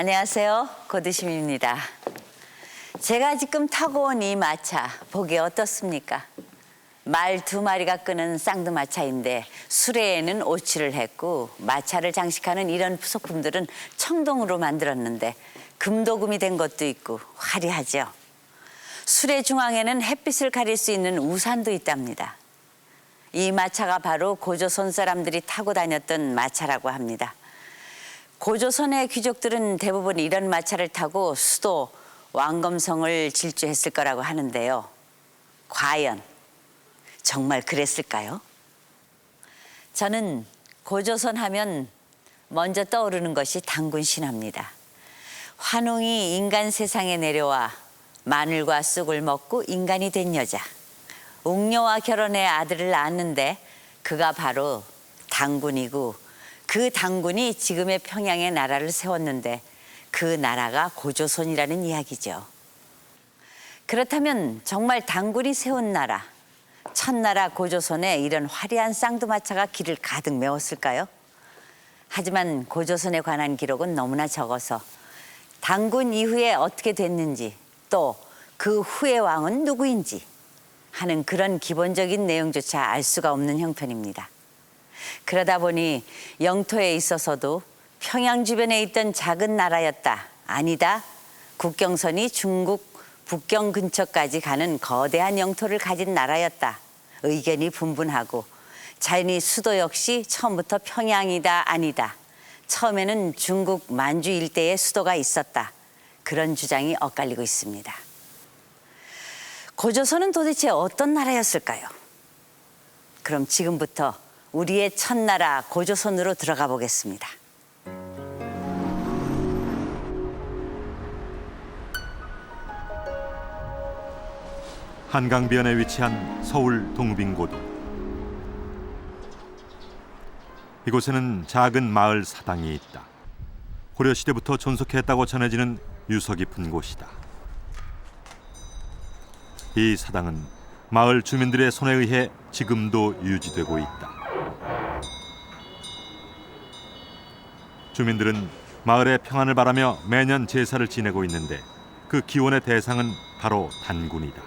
안녕하세요. 고드심입니다. 제가 지금 타고 온 이 마차 보기 어떻습니까? 말 2마리가 끄는 쌍두마차인데 수레에는 오치를 했고 마차를 장식하는 이런 소품들은 청동으로 만들었는데 금도금이 된 것도 있고 화려하죠. 수레 중앙에는 햇빛을 가릴 수 있는 우산도 있답니다. 이 마차가 바로 고조선 사람들이 타고 다녔던 마차라고 합니다. 고조선의 귀족들은 대부분 이런 마차를 타고 수도 왕검성을 질주했을 거라고 하는데요. 과연 정말 그랬을까요? 저는 고조선 하면 먼저 떠오르는 것이 단군 신화입니다. 환웅이 인간 세상에 내려와 마늘과 쑥을 먹고 인간이 된 여자. 옥녀와 결혼해 아들을 낳았는데 그가 바로 단군이고 그 단군이 지금의 평양의 나라를 세웠는데 그 나라가 고조선이라는 이야기죠. 그렇다면 정말 단군이 세운 나라, 첫나라 고조선에 이런 화려한 쌍두마차가 길을 가득 메웠을까요? 하지만 고조선에 관한 기록은 너무나 적어서 단군 이후에 어떻게 됐는지 또 그 후의 왕은 누구인지 하는 그런 기본적인 내용조차 알 수가 없는 형편입니다. 그러다 보니 영토에 있어서도 평양 주변에 있던 작은 나라였다, 아니다, 국경선이 중국 북경 근처까지 가는 거대한 영토를 가진 나라였다, 의견이 분분하고 자연히 수도 역시 처음부터 평양이다, 아니다, 처음에는 중국 만주 일대에 수도가 있었다, 그런 주장이 엇갈리고 있습니다. 고조선은 도대체 어떤 나라였을까요? 그럼 지금부터 우리의 첫나라 고조선으로 들어가 보겠습니다. 한강변에 위치한 서울 동빙고도. 이곳에는 작은 마을 사당이 있다. 고려시대부터 존속했다고 전해지는 유서 깊은 곳이다. 이 사당은 마을 주민들의 손에 의해 지금도 유지되고 있다. 주민들은 마을의 평안을 바라며 매년 제사를 지내고 있는데 그 기원의 대상은 바로 단군이다.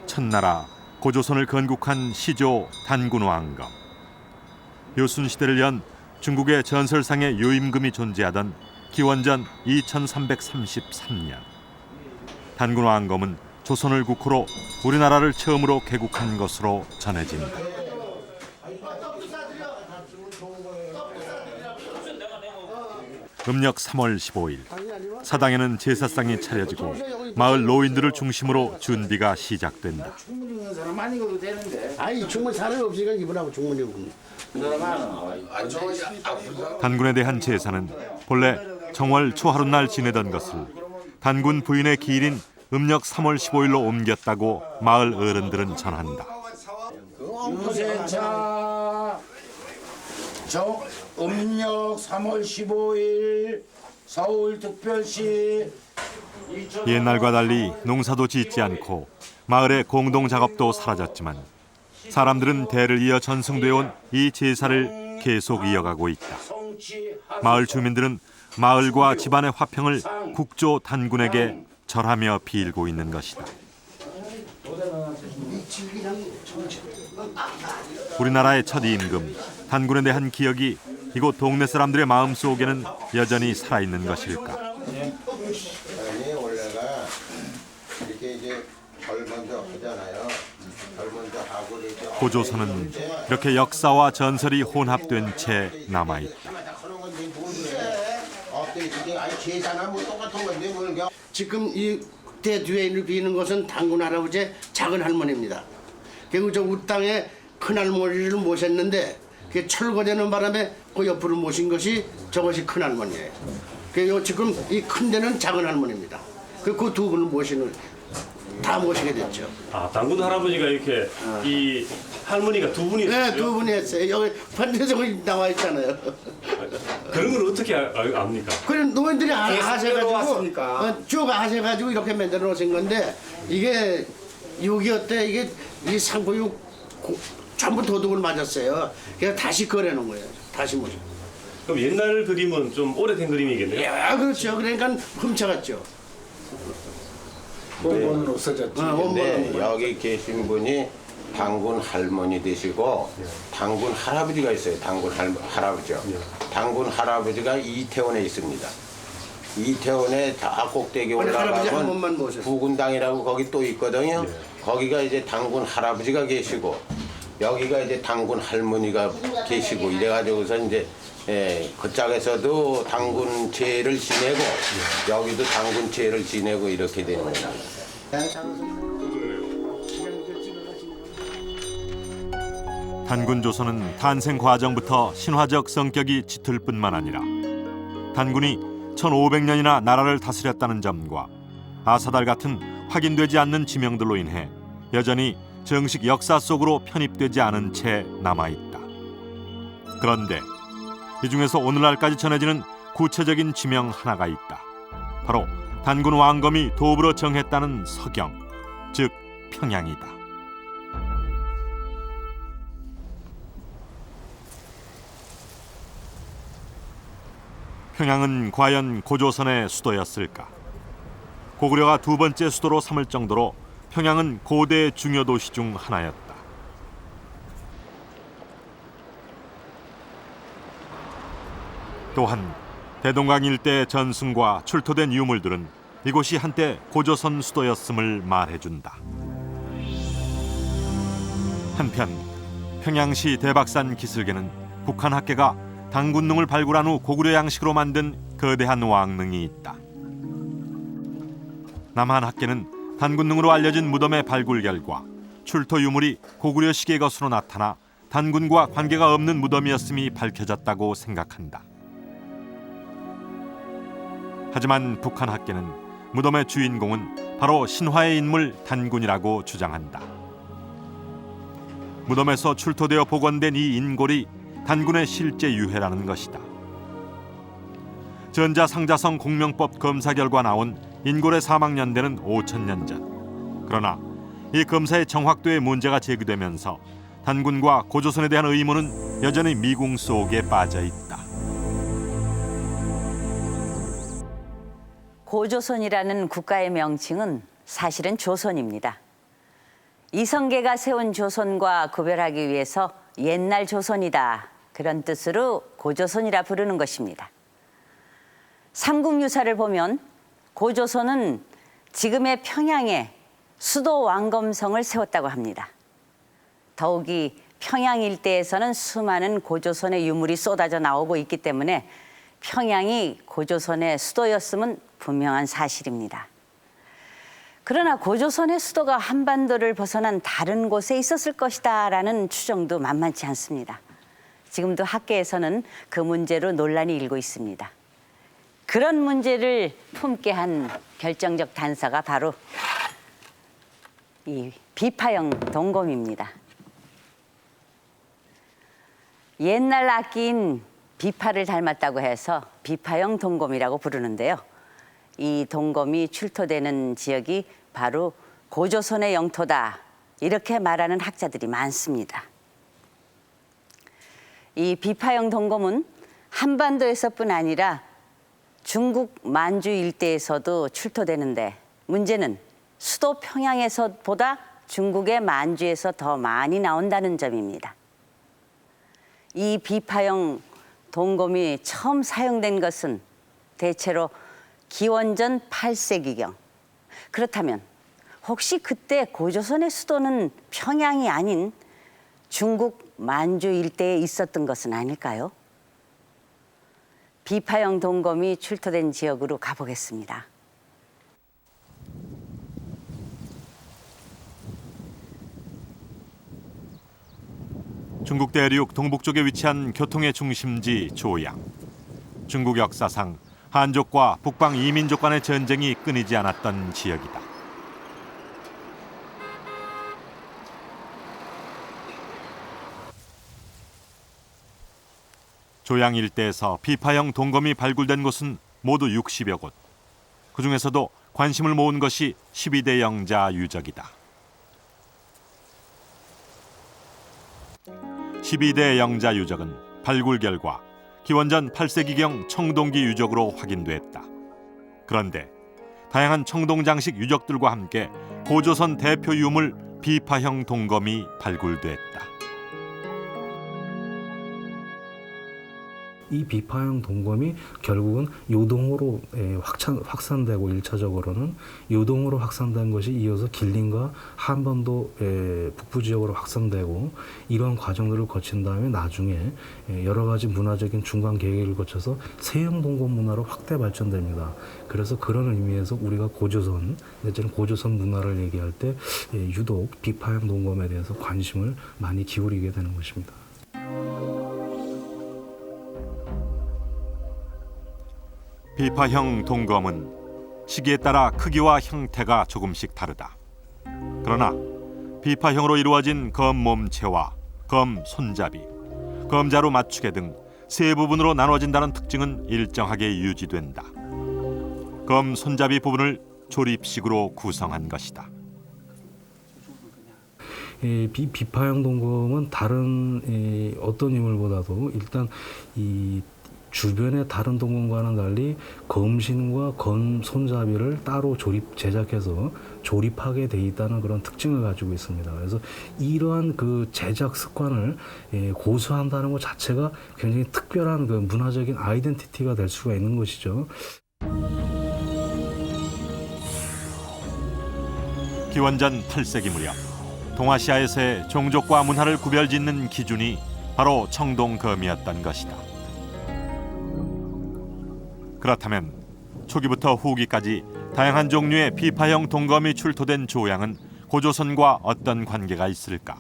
첫나라 고조선을 건국한 시조 단군왕검. 요순시대를 연 중국의 전설상의 유임금이 존재하던 기원전 2333년 단군왕검은 조선을 국호로 우리나라를 처음으로 개국한 것으로 전해진다. 음력 3월 15일 사당에는 제사상이 차려지고 마을 노인들을 중심으로 준비가 시작된다. 아니 충분히 사람이 없으니까 이분하고 충분히 없네. 단군에 대한 제사는 본래 정월 초하룻날 지내던 것을 단군 부인의 기일인 음력 3월 15일로 옮겼다고 마을 어른들은 전한다. 유세차 저 음력 3월 15일 서울특별시. 옛날과 달리 농사도 짓지 않고 마을의 공동 작업도 사라졌지만 사람들은 대를 이어 전승되어 온 이 제사를 계속 이어가고 있다. 마을 주민들은 마을과 집안의 화평을 국조 단군에게 절하며 빌고 있는 것이다. 우리나라의 첫 임금 단군에 대한 기억이 이곳 동네 사람들의 마음속에는 여전히 살아있는 것일까? 아니 원래가 이렇게 이제 절 먼저 하잖아요. 절 먼저 하고 이제 고조선은 이렇게 역사와 전설이 혼합된 채 남아있다. 지금 이 대 뒤에 있는 비는 것은 단군 할아버지의 작은 할머니입니다. 그리고 저 우땅에 큰 할머니를 모셨는데 그 철거되는 바람에 그 옆으로 모신 것이 저것이 큰 할머니예요. 그리고 지금 이 큰 데는 작은 할머니입니다. 그 두 분을 다 모시게 됐죠. 아, 단군 할아버지가 이렇게 이 할머니가 두 분이 네, 있어요? 두 분이 했어요. 여기 판대성이 나와 있잖아요. 그런 걸 어떻게 압니까? 그래 노인들이 왔으니까. 하셔가지고 쭉 하셔가지고 이렇게 만들어 놓으신 건데 이게 6.25 때 이게 이 상고육 전부 도둑을 맞았어요. 그래서 다시 꺼내놓은 거예요. 다시 모셔. 그럼 옛날 그림은 좀 오래된 그림이겠네요. 야, 그렇죠. 그러니까 훔쳐갔죠. 원본은 없어졌지. 근데 여기 계신 분이 당군 할머니 되시고 당군 할아버지가 있어요. 당군 할아버지요. 당군 할아버지가 이태원에 있습니다. 이태원에 다 꼭대기 우리 할아버지 한 번만 올라가면 모셨어요. 부군당이라고 거기 또 있거든요. 거기가 이제 당군 할아버지가 계시고 여기가 이제 당군 할머니가 계시고 이래가지고서 이제 그 짝에서도 당군 제를 지내고 여기도 당군 제를 지내고 이렇게 되는 겁니다. 단군 조선은 탄생 과정부터 신화적 성격이 짙을 뿐만 아니라 단군이 1500년이나 나라를 다스렸다는 점과 아사달 같은 확인되지 않는 지명들로 인해 여전히 정식 역사 속으로 편입되지 않은 채 남아있다. 그런데 이 중에서 오늘날까지 전해지는 구체적인 지명 하나가 있다. 바로 단군 왕검이 도읍으로 정했다는 서경, 즉 평양이다. 평양은 과연 고조선의 수도였을까? 고구려가 두 번째 수도로 삼을 정도로 평양은 고대 중요 도시 중 하나였다. 또한 대동강 일대의 전승과 출토된 유물들은 이곳이 한때 고조선 수도였음을 말해준다. 한편 평양시 대박산 기슭에는 북한 학계가 당군능을 발굴한 후 고구려 양식으로 만든 거대한 왕릉이 있다. 남한 학계는 단군능으로 알려진 무덤의 발굴 결과 출토 유물이 고구려시기의 것으로 나타나 단군과 관계가 없는 무덤이었음이 밝혀졌다고 생각한다. 하지만 북한 학계는 무덤의 주인공은 바로 신화의 인물 단군이라고 주장한다. 무덤에서 출토되어 복원된 이 인골이 단군의 실제 유해라는 것이다. 전자상자성 공명법 검사 결과 나온 인골의 사망 연대는 5000년 전. 그러나 이 검사의 정확도에 문제가 제기되면서 단군과 고조선에 대한 의문은 여전히 미궁 속에 빠져 있다. 고조선이라는 국가의 명칭은 사실은 조선입니다. 이성계가 세운 조선과 구별하기 위해서 옛날 조선이다, 그런 뜻으로 고조선이라 부르는 것입니다. 삼국유사를 보면 고조선은 지금의 평양에 수도 왕검성을 세웠다고 합니다. 더욱이 평양 일대에서는 수많은 고조선의 유물이 쏟아져 나오고 있기 때문에 평양이 고조선의 수도였음은 분명한 사실입니다. 그러나 고조선의 수도가 한반도를 벗어난 다른 곳에 있었을 것이다라는 추정도 만만치 않습니다. 지금도 학계에서는 그 문제로 논란이 일고 있습니다. 그런 문제를 품게 한 결정적 단서가 바로 이 비파형 동검입니다. 옛날 악기인 비파를 닮았다고 해서 비파형 동검이라고 부르는데요. 이 동검이 출토되는 지역이 바로 고조선의 영토다, 이렇게 말하는 학자들이 많습니다. 이 비파형 동검은 한반도에서뿐 아니라 중국 만주 일대에서도 출토되는데 문제는 수도 평양에서보다 중국의 만주에서 더 많이 나온다는 점입니다. 이 비파형 동검이 처음 사용된 것은 대체로 기원전 8세기경. 그렇다면 혹시 그때 고조선의 수도는 평양이 아닌 중국 만주 일대에 있었던 것은 아닐까요? 비파형 동검이 출토된 지역으로 가보겠습니다. 중국 대륙 동북쪽에 위치한 교통의 중심지 조양. 중국 역사상 한족과 북방 이민족 간의 전쟁이 끊이지 않았던 지역이다. 조양 일대에서 비파형 동검이 발굴된 곳은 모두 60여 곳. 그중에서도 관심을 모은 것이 12대 영자 유적이다. 12대 영자 유적은 발굴 결과 기원전 8세기경 청동기 유적으로 확인됐다. 그런데 다양한 청동 장식 유적들과 함께 고조선 대표 유물 비파형 동검이 발굴됐다. 이 비파형 동검이 결국은 요동으로 확산되고 1차적으로는 요동으로 확산된 것이 이어서 길림과 한반도 북부 지역으로 확산되고 이러한 과정들을 거친 다음에 나중에 여러 가지 문화적인 중간 계획을 거쳐서 세형 동검 문화로 확대 발전됩니다. 그래서 그런 의미에서 우리가 고조선 내지는 고조선 문화를 얘기할 때 유독 비파형 동검에 대해서 관심을 많이 기울이게 되는 것입니다. 비파형 동검은 시기에 따라 크기와 형태가 조금씩 다르다. 그러나 비파형으로 이루어진 검 몸체와 검 손잡이, 검자루 맞추개 등 세 부분으로 나눠진다는 특징은 일정하게 유지된다. 검 손잡이 부분을 조립식으로 구성한 것이다. 비파형 동검은 다른 어떤 유물보다도 일단 이 주변의 다른 동검과는 달리 검신과 검 손잡이를 따로 제작해서 조립하게 돼 있다는 그런 특징을 가지고 있습니다. 그래서 이러한 그 제작 습관을 고수한다는 것 자체가 굉장히 특별한 그 문화적인 아이덴티티가 될 수가 있는 것이죠. 기원전 8세기 무렵 동아시아에서의 종족과 문화를 구별짓는 기준이 바로 청동검이었던 것이다. 그렇다면 초기부터 후기까지 다양한 종류의 비파형 동검이 출토된 조양은 고조선과 어떤 관계가 있을까?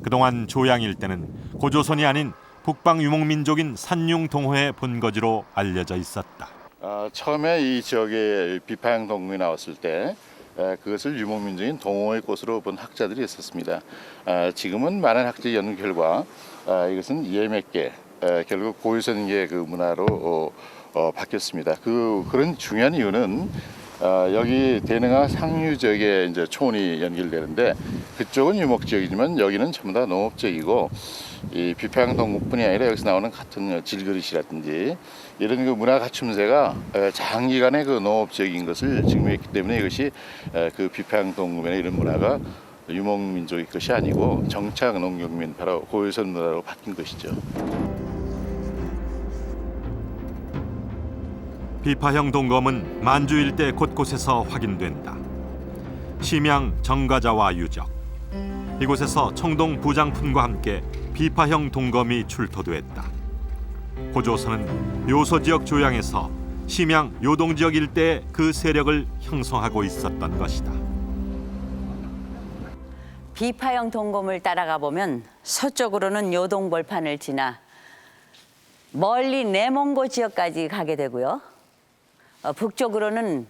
그동안 조양 일대는 고조선이 아닌 북방 유목민족인 산융동호의 본거지로 알려져 있었다. 처음에 이 지역에 비파형 동검이 나왔을 때 그것을 유목민족인 동호의 꽃으로 본 학자들이 있었습니다. 지금은 많은 학자의 연구 결과 이것은 예맥계 결국 고유선계 그 문화로 바뀌었습니다. 그런 중요한 이유는 여기 대능하 상류 지역에 이제 초원이 연결되는데 그쪽은 유목 지역이지만 여기는 전부 다 농업 지역이고 이 비파형 동검뿐이 아니라 여기서 나오는 같은 질그릇이라든지 이런 그 문화 갖춤새가 장기간의 그 농업 지역인 것을 증명했기 때문에 이것이 그 비파형 동검이나 이런 문화가 유목민족의 것이 아니고 정착 농경민 바로 고유선 문화로 바뀐 것이죠. 비파형 동검은 만주 일대 곳곳에서 확인된다. 심양 정가자와 유적. 이곳에서 청동 부장품과 함께 비파형 동검이 출토됐다. 고조선은 요소 지역 조양에서 심양 요동 지역 일대에 그 세력을 형성하고 있었던 것이다. 비파형 동검을 따라가 보면 서쪽으로는 요동 벌판을 지나 멀리 내몽고 지역까지 가게 되고요. 북쪽으로는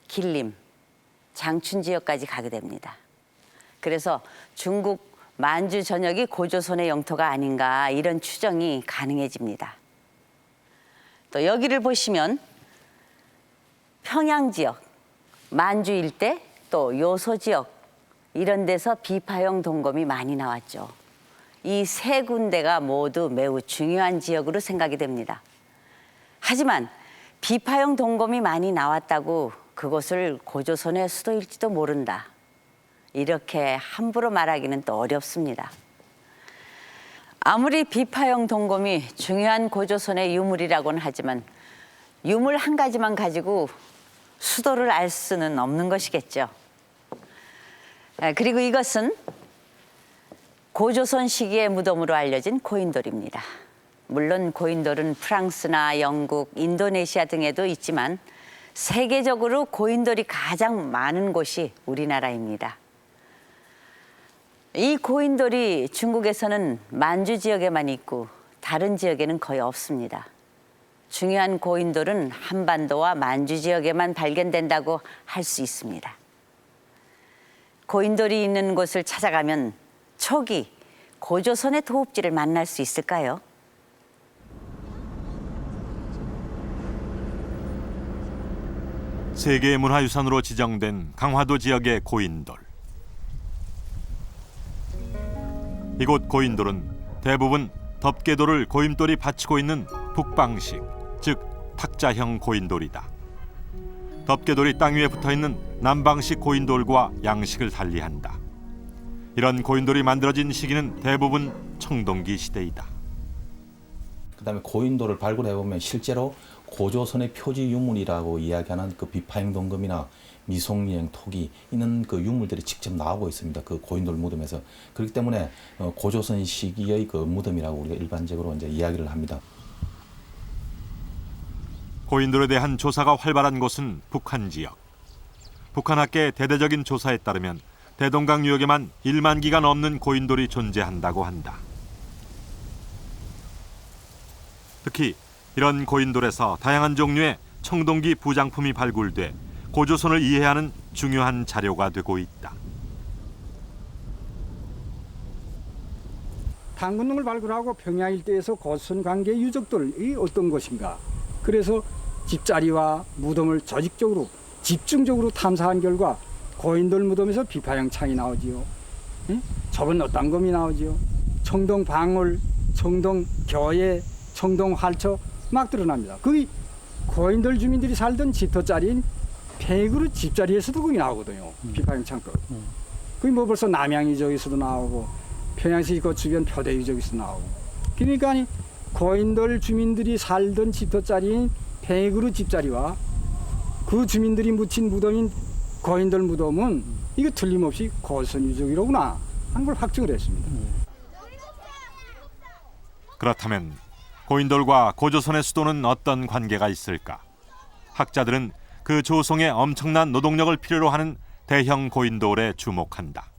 길림, 장춘 지역까지 가게 됩니다. 그래서 중국 만주 전역이 고조선의 영토가 아닌가 이런 추정이 가능해집니다. 또 여기를 보시면 평양 지역, 만주 일대, 또 요소 지역 이런 데서 비파형 동검이 많이 나왔죠. 이 세 군데가 모두 매우 중요한 지역으로 생각이 됩니다. 하지만 비파형 동검이 많이 나왔다고 그곳을 고조선의 수도일지도 모른다. 이렇게 함부로 말하기는 또 어렵습니다. 아무리 비파형 동검이 중요한 고조선의 유물이라고는 하지만 유물 한 가지만 가지고 수도를 알 수는 없는 것이겠죠. 그리고 이것은 고조선 시기의 무덤으로 알려진 고인돌입니다. 물론 고인돌은 프랑스나 영국, 인도네시아 등에도 있지만 세계적으로 고인돌이 가장 많은 곳이 우리나라입니다. 이 고인돌이 중국에서는 만주 지역에만 있고 다른 지역에는 거의 없습니다. 중요한 고인돌은 한반도와 만주 지역에만 발견된다고 할 수 있습니다. 고인돌이 있는 곳을 찾아가면 초기 고조선의 도읍지를 만날 수 있을까요? 세계문화유산으로 지정된 강화도 지역의 고인돌. 이곳 고인돌은 대부분 덮개돌을 고임돌이 받치고 있는 북방식, 즉 탁자형 고인돌이다. 덮개돌이 땅 위에 붙어있는 남방식 고인돌과 양식을 달리한다. 이런 고인돌이 만들어진 시기는 대부분 청동기 시대이다. 그다음에 고인돌을 발굴해 보면 실제로 고조선의 표지 유물이라고 이야기하는 그 비파행 동금이나 미송리행 토기 이런 그 유물들이 직접 나오고 있습니다. 그 고인돌 무덤에서. 그렇기 때문에 고조선 시기의 그 무덤이라고 우리가 일반적으로 이제 이야기를 합니다. 고인돌에 대한 조사가 활발한 곳은 북한 지역. 북한학계의 대대적인 조사에 따르면 대동강 유역에만 1만 기가 넘는 고인돌이 존재한다고 한다. 특히 이런 고인돌에서 다양한 종류의 청동기 부장품이 발굴돼 고조선을 이해하는 중요한 자료가 되고 있다. 당군릉을 발굴하고 평양 일대에서 고조선 관계의 유적들이 어떤 것인가. 그래서 집자리와 무덤을 조직적으로 집중적으로 탐사한 결과 고인돌 무덤에서 비파형 창이 나오지요. 좁은 어땅검이 나오지요. 청동 방울, 청동 교회, 청동 활처 막 드러납니다. 거기 고인돌 주민들이 살던 집터자리인 팽이그릇 집자리에서도 거기 나오거든요. 비파형 창고. 거기 뭐 벌써 남양 유적에서도 나오고 평양시 그 주변 표대 유적에서 나오고. 그러니까 고인돌 주민들이 살던 집터자리인 팽이그릇 집자리와 그 주민들이 묻힌 무덤인 고인돌 무덤은 이거 틀림없이 고조선 유적이로구나 하는 걸 확증을 했습니다. 그렇다면 고인돌과 고조선의 수도는 어떤 관계가 있을까? 학자들은 그 조성에 엄청난 노동력을 필요로 하는 대형 고인돌에 주목한다.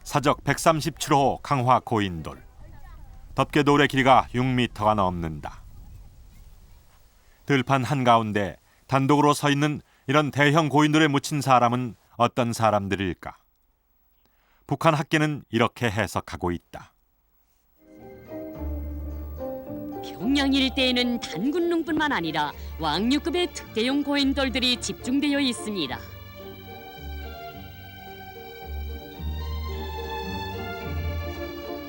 사적 137호 강화 고인돌. 덮개돌의 길이가 6m가 넘는다. 들판 한가운데 단독으로 서 있는 이런 대형 고인돌에 묻힌 사람은 어떤 사람들일까? 북한 학계는 이렇게 해석하고 있다. 평양 일대에는 단군릉뿐만 아니라 왕류급의 특대용 고인돌들이 집중되어 있습니다.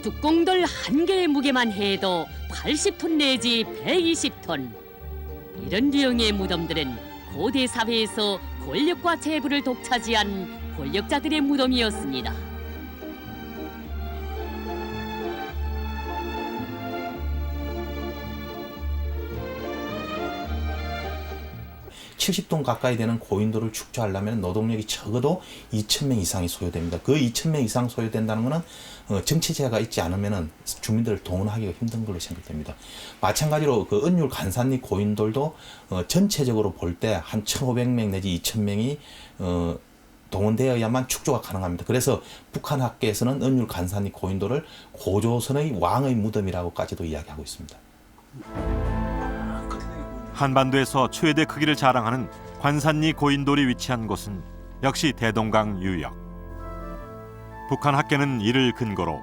뚝공돌 한 개의 무게만 해도 80톤 내지 120톤. 이런 류형의 무덤들은 고대 사회에서 권력과 재부를 독차지한 권력자들의 무덤이었습니다. (70톤) 가까이 되는 고인돌을 축조하려면 노동력이 적어도 2,000명 이상이 소요됩니다. 그 2,000명 이상 소요된다는 것은 정치제가 있지 않으면 주민들을 동원하기가 힘든 걸로 생각됩니다. 마찬가지로 그 은율 간산리 고인돌도 전체적으로 볼 때 한 1,500명 내지 2,000명이 동원되어야만 축조가 가능합니다. 그래서 북한 학계에서는 은율 간산리 고인돌을 고조선의 왕의 무덤이라고까지도 이야기하고 있습니다. 한반도에서 최대 크기를 자랑하는 관산리 고인돌이 위치한 곳은 역시 대동강 유역. 북한 학계는 이를 근거로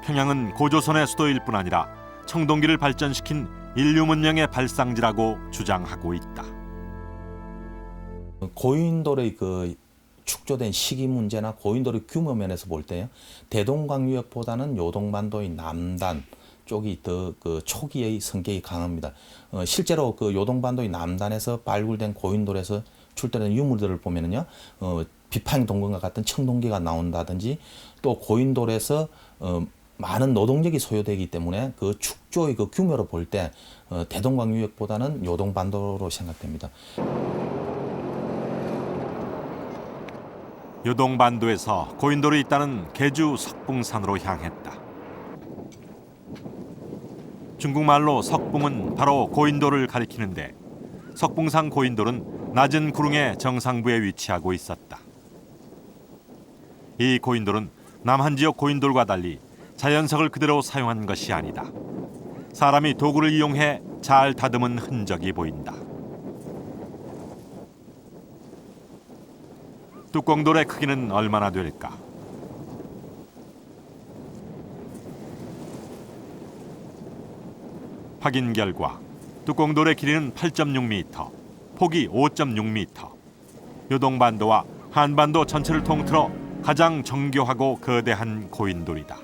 평양은 고조선의 수도일 뿐 아니라 청동기를 발전시킨 인류 문명의 발상지라고 주장하고 있다. 고인돌의 그 축조된 시기 문제나 고인돌의 규모 면에서 볼 때요, 대동강 유역보다는 요동반도의 남단 쪽이 더 그 초기의 성격이 강합니다. 실제로 그 요동반도의 남단에서 발굴된 고인돌에서 출토된 유물들을 보면은요, 비파행 동금과 같은 청동기가 나온다든지 또 고인돌에서 많은 노동력이 소요되기 때문에 그 축조의 그 규모로 볼 때 대동강 유역보다는 요동반도로 생각됩니다. 요동반도에서 고인돌이 있다는 계주 석붕산으로 향했다. 중국말로 석붕은 바로 고인돌을 가리키는데 석붕산 고인돌은 낮은 구릉의 정상부에 위치하고 있었다. 이 고인돌은 남한 지역 고인돌과 달리 자연석을 그대로 사용한 것이 아니다. 사람이 도구를 이용해 잘 다듬은 흔적이 보인다. 뚜껑돌의 크기는 얼마나 될까? 확인 결과 뚜껑돌의 길이는 8.6m, 폭이 5.6m. 요동반도와 한반도 전체를 통틀어 가장 정교하고 거대한 고인돌이다.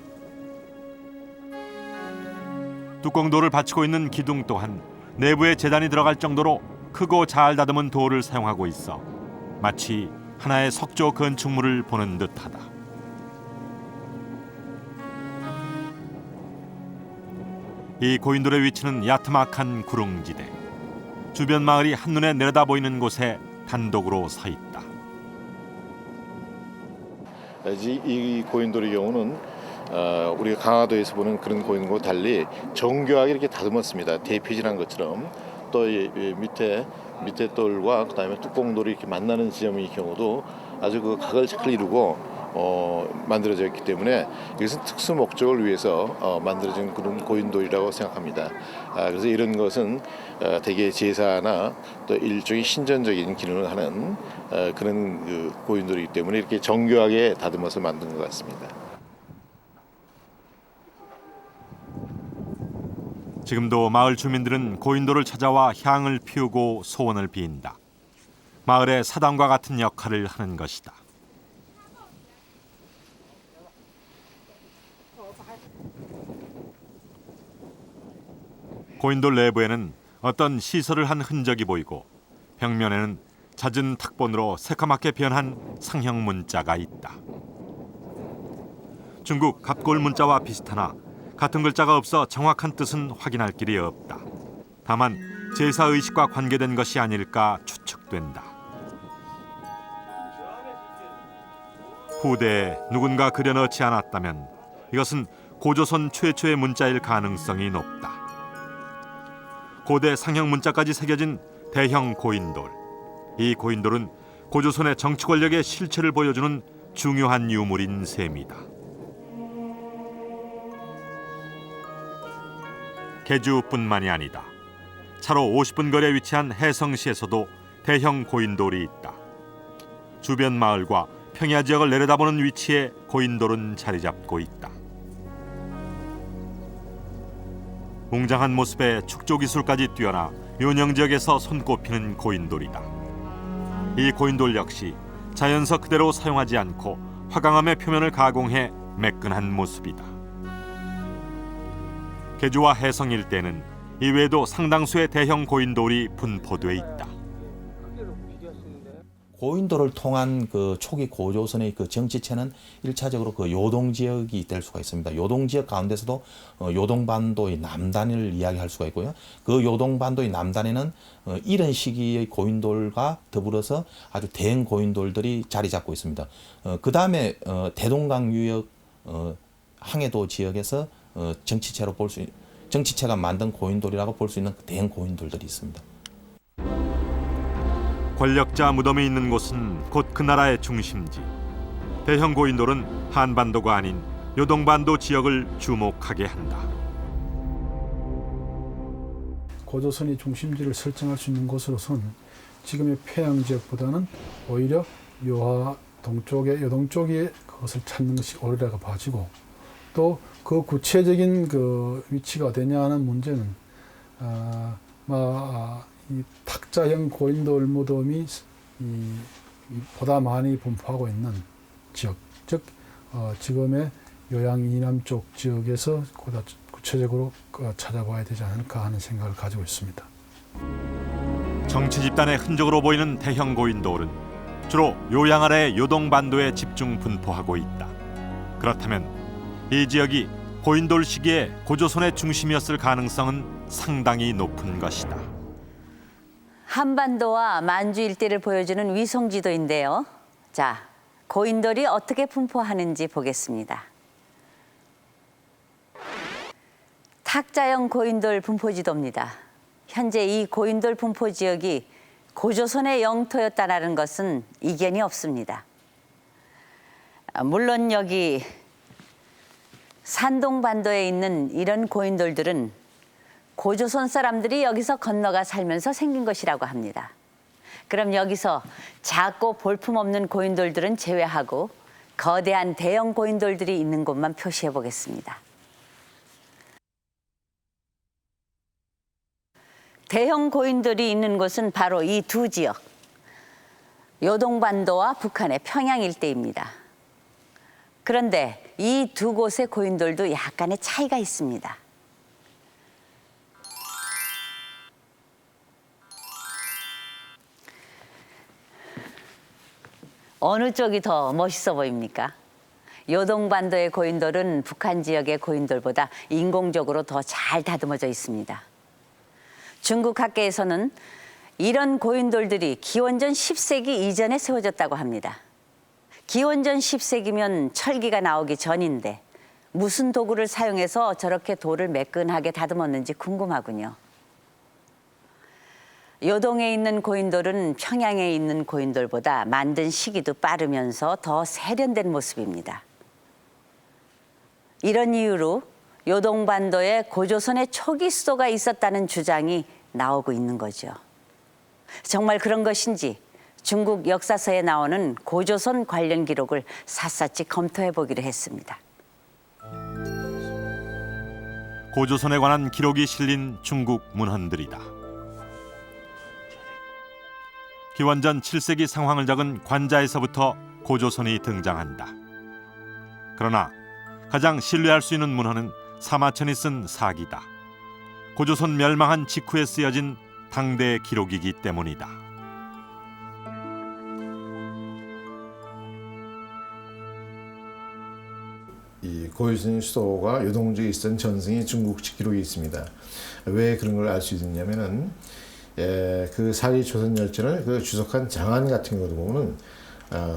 뚜껑돌을 받치고 있는 기둥 또한 내부에 재단이 들어갈 정도로 크고 잘 다듬은 돌을 사용하고 있어 마치 하나의 석조 건축물을 보는 듯하다. 이 고인돌의 위치는 야트막한 구릉지대. 주변 마을이 한눈에 내려다 보이는 곳에 단독으로 서 있다. 이 고인돌의 경우는 우리가 강화도에서 보는 그런 고인돌과 달리 정교하게 이렇게 다듬었습니다. 대피질한 것처럼. 또 이 밑에 돌과 그다음에 뚜껑돌이 이렇게 만나는 지점의 경우도 아주 그 각을 잘 이루고 만들어져 있기 때문에 이것은 특수 목적을 위해서 만들어진 그런 고인돌이라고 생각합니다. 그래서 이런 것은 대개 제사나 또 일종의 신전적인 기능을 하는 그런 그 고인돌이기 때문에 이렇게 정교하게 다듬어서 만든 것 같습니다. 지금도 마을 주민들은 고인돌을 찾아와 향을 피우고 소원을 빈다. 마을의 사당과 같은 역할을 하는 것이다. 고인돌 내부에는 어떤 시설을 한 흔적이 보이고 벽면에는 잦은 탁본으로 새카맣게 변한 상형 문자가 있다. 중국 갑골 문자와 비슷하나 같은 글자가 없어 정확한 뜻은 확인할 길이 없다. 다만 제사 의식과 관계된 것이 아닐까 추측된다. 후대에 누군가 그려넣지 않았다면 이것은 고조선 최초의 문자일 가능성이 높다. 고대 상형 문자까지 새겨진 대형 고인돌. 이 고인돌은 고조선의 정치 권력의 실체를 보여주는 중요한 유물인 셈이다. 개주뿐만이 아니다. 차로 50분 거리에 위치한 해성시에서도 대형 고인돌이 있다. 주변 마을과 평야 지역을 내려다보는 위치에 고인돌은 자리 잡고 있다. 웅장한 모습에 축조 기술까지 뛰어나 요령 지역에서 손꼽히는 고인돌이다. 이 고인돌 역시 자연서 그대로 사용하지 않고 화강암의 표면을 가공해 매끈한 모습이다. 개주와 해성 일대는 이외에도 상당수의 대형 고인돌이 분포돼 있다. 고인돌을 통한 그 초기 고조선의 그 정치체는 1차적으로 그 요동 지역이 될 수가 있습니다. 요동 지역 가운데서도 요동반도의 남단을 이야기할 수가 있고요. 그 요동반도의 남단에는 이런 시기의 고인돌과 더불어서 아주 대형 고인돌들이 자리 잡고 있습니다. 그 다음에 대동강 유역 항해도 지역에서 정치체가 만든 고인돌이라고 볼 수 있는 대형 고인돌들이 있습니다. 권력자 무덤이 있는 곳은 곧 그 나라의 중심지. 대형 고인돌은 한반도가 아닌 요동반도 지역을 주목하게 한다. 고조선이 중심지를 설정할 수 있는 곳으로선 지금의 평양 지역보다는 오히려 요하 동쪽에 요동 쪽에 그것을 찾는 것이 옳으라고 봐지고, 또 그 구체적인 그 위치가 어디냐 하는 문제는 이 탁자형 고인돌 무덤이 보다 많이 분포하고 있는 지역, 즉 지금의 요양 이남 쪽 지역에서 보다 구체적으로 찾아봐야 되지 않을까 하는 생각을 가지고 있습니다. 정치 집단의 흔적으로 보이는 대형 고인돌은 주로 요양 아래의 요동반도에 집중 분포하고 있다. 그렇다면 이 지역이 고인돌 시기에 고조선의 중심이었을 가능성은 상당히 높은 것이다. 한반도와 만주 일대를 보여주는 위성지도인데요. 자, 고인돌이 어떻게 분포하는지 보겠습니다. 탁자형 고인돌 분포지도입니다. 현재 이 고인돌 분포 지역이 고조선의 영토였다는 것은 이견이 없습니다. 물론 여기 산동반도에 있는 이런 고인돌들은 고조선 사람들이 여기서 건너가 살면서 생긴 것이라고 합니다. 그럼 여기서 작고 볼품없는 고인돌들은 제외하고 거대한 대형 고인돌들이 있는 곳만 표시해 보겠습니다. 대형 고인돌이 있는 곳은 바로 이 두 지역, 요동반도와 북한의 평양 일대입니다. 그런데 이 두 곳의 고인돌도 약간의 차이가 있습니다. 어느 쪽이 더 멋있어 보입니까? 요동반도의 고인돌은 북한 지역의 고인돌보다 인공적으로 더 잘 다듬어져 있습니다. 중국 학계에서는 이런 고인돌들이 기원전 10세기 이전에 세워졌다고 합니다. 기원전 10세기면 철기가 나오기 전인데 무슨 도구를 사용해서 저렇게 돌을 매끈하게 다듬었는지 궁금하군요. 요동에 있는 고인돌은 평양에 있는 고인돌보다 만든 시기도 빠르면서 더 세련된 모습입니다. 이런 이유로 요동반도에 고조선의 초기 수도가 있었다는 주장이 나오고 있는 거죠. 정말 그런 것인지 중국 역사서에 나오는 고조선 관련 기록을 샅샅이 검토해 보기로 했습니다. 고조선에 관한 기록이 실린 중국 문헌들이다. 기원전 7세기 상황을 적은 관자에서부터 고조선이 등장한다. 그러나 가장 신뢰할 수 있는 문헌은 사마천이 쓴 사기다. 고조선 멸망한 직후에 쓰여진 당대 기록이기 때문이다. 이 고조선 수도가 요동지에 있었던 전승이 중국식 기록이 있습니다. 왜 그런 걸 알 수 있느냐면은 그 사기 조선 열전을 그 주석한 장안 같은 경우도 보면은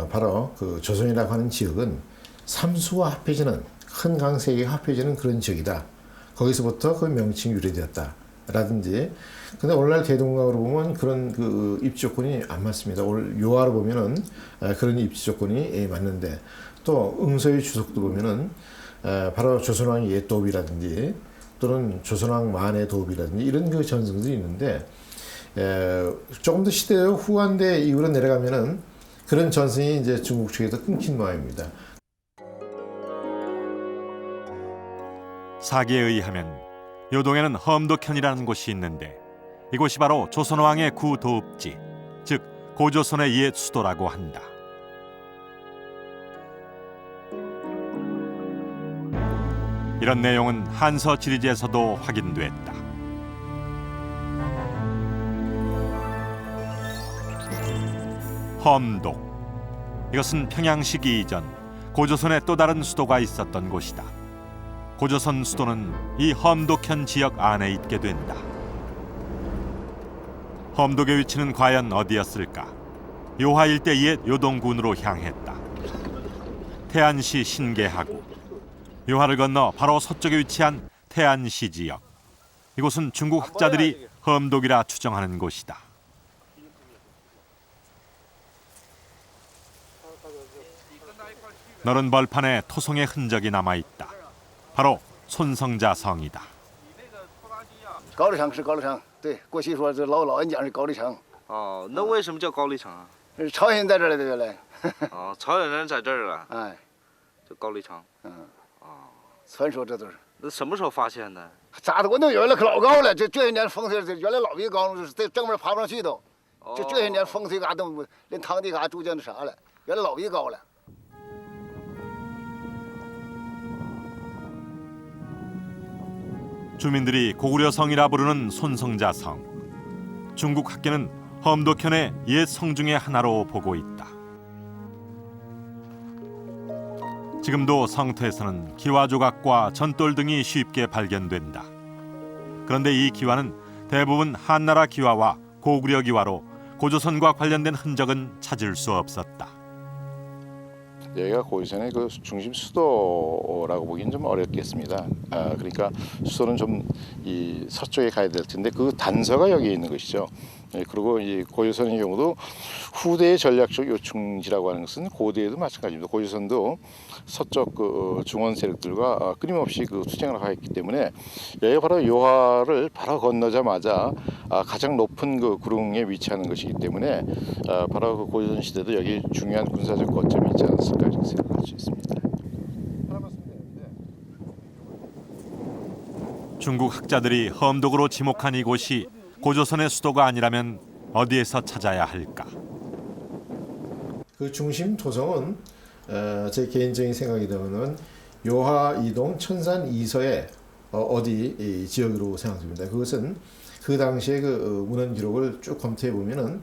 바로 그 조선이라고 하는 지역은 삼수가 합해지는 큰 강 세 개가 합해지는 그런 지역이다. 거기서부터 그 명칭이 유래되었다라든지. 근데 오늘날 대동강으로 보면 그런 그 입지 조건이 안 맞습니다. 오늘 요하로 보면은 그런 입지 조건이 맞는데 또 응서의 주석도 보면은 바로 조선왕 옛도읍이라든지 또는 조선왕 만의 도읍이라든지 이런 그 전승들이 있는데 조금 더 시대 후한대 이후로 내려가면은 그런 전승이 이제 중국 측에서 끊긴 모양입니다. 사기에 의하면 요동에는 험도현이라는 곳이 있는데 이곳이 바로 조선왕의 구도읍지, 즉 고조선의 옛 수도라고 한다. 이런 내용은 한서 지리지에서도 확인됐다. 험독. 이것은 평양시기 이전 고조선의 또 다른 수도가 있었던 곳이다. 고조선 수도는 이 험독현 지역 안에 있게 된다. 험독의 위치는 과연 어디였을까? 요하 일대 옛 요동군으로 향했다. 태안시 신계하구. 요하를 건너 바로 서쪽에 위치한 태안시 지역. 이곳은 중국 학자들이 험독이라 추정하는 곳이다. 너른 벌판에 토성의 흔적이 남아있다. 바로 손성자성이다. 高丽城是高丽城，对，过去说是老人讲是高丽城。哦，那为什么叫高丽城啊？朝鲜在这儿来的原来。哦，朝鲜人在这儿啊。哎，就高丽城。传说这都是。那什么时候发现的？咋的？我那原来可老高了，这些年风水，原来老比高，这正面爬不上去都。这些年风水嘎都连堂地嘎逐渐那啥了，原来老比高了。 주민들이 고구려성이라 부르는 손성자성. 중국 학계는 험독현의 옛 성 중의 하나로 보고 있다. 지금도 성터에서는 기와 조각과 전돌 등이 쉽게 발견된다. 그런데 이 기와는 대부분 한나라 기와와 고구려 기와로 고조선과 관련된 흔적은 찾을 수 없었다. 여기가 고조선의 그 중심 수도라고 보기는 좀 어렵겠습니다. 그러니까 수도는 좀 이 서쪽에 가야 될 텐데 그 단서가 여기에 있는 것이죠. 그리고 이 고조선의 경우도 후대의 전략적 요충지라고 하는 것은 고대에도 마찬가지입니다. 고조선도 서쪽 그 중원 세력들과 끊임없이 그 투쟁을 하였기 때문에 여기가 바로 요하를 바로 건너자마자 가장 높은 그 구릉에 위치하는 것이기 때문에 바로 그 고조선 시대도 여기 중요한 군사적 거점이 있지 않았을까 이렇게 생각할 수 있습니다. 중국 학자들이 험독으로 지목한 이곳이 고조선의 수도가 아니라면 어디에서 찾아야 할까? 그 중심 도성은 제 개인적인 생각이라면 요하 이동 천산 이서의 어디 이 지역으로 생각됩니다. 그것은 그 당시에 그 문헌 기록을 쭉 검토해 보면은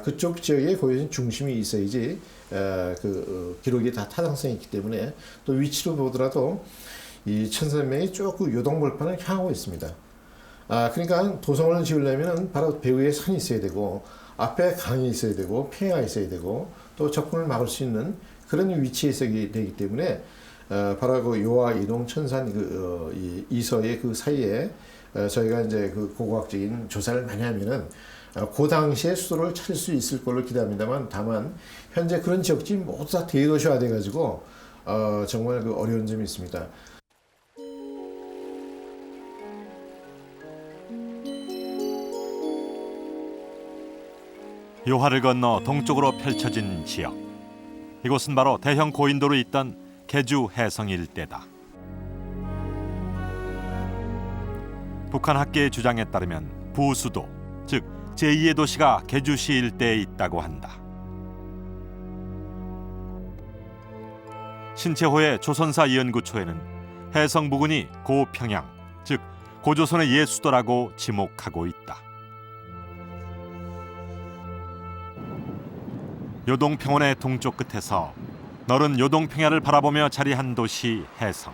그쪽 지역에 고유신 중심이 있어야지 기록이 다 타당성이 있기 때문에 또 위치로 보더라도 이 천산명이 쭉 그 요동벌판을 향하고 있습니다. 그러니까 도성을 지으려면 바로 배후에 산이 있어야 되고 앞에 강이 있어야 되고 평야가 있어야 되고 또 적군을 막을 수 있는 그런 위치에 있어야 되기 때문에 바로 그 요하 이동 천산 이서의 그 사이에 저희가 이제 그 고고학적인 조사를 많이 하면은 그 당시에 수도를 찾을 수 있을 걸로 기대합니다만 다만 현재 그런 지역들이 모두 다 대도시화 돼가지고 정말 그 어려운 점이 있습니다. 요하를 건너 동쪽으로 펼쳐진 지역. 이곳은 바로 대형 고인돌로 있던 개주 해성 일대다. 북한 학계의 주장에 따르면 부수도, 즉 제2의 도시가 개주시 일대에 있다고 한다. 신채호의 조선사 연구초에는 해성 부근이 고평양, 즉 고조선의 옛 수도라고 지목하고 있다. 요동평원의 동쪽 끝에서 너른 요동평야를 바라보며 자리한 도시 해성.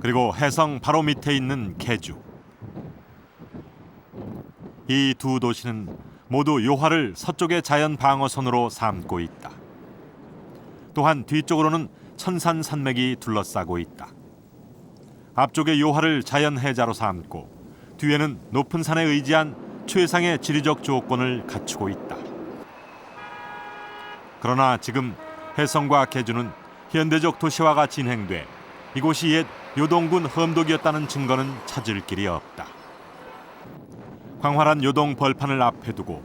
그리고 해성 바로 밑에 있는 개주. 이 두 도시는 모두 요하를 서쪽의 자연 방어선으로 삼고 있다. 또한 뒤쪽으로는 천산 산맥이 둘러싸고 있다. 앞쪽에 요하를 자연 해자로 삼고 뒤에는 높은 산에 의지한 최상의 지리적 조건을 갖추고 있다. 그러나 지금 해성과 개주는 현대적 도시화가 진행돼 이곳이 옛 요동군 험독이었다는 증거는 찾을 길이 없다. 광활한 요동 벌판을 앞에 두고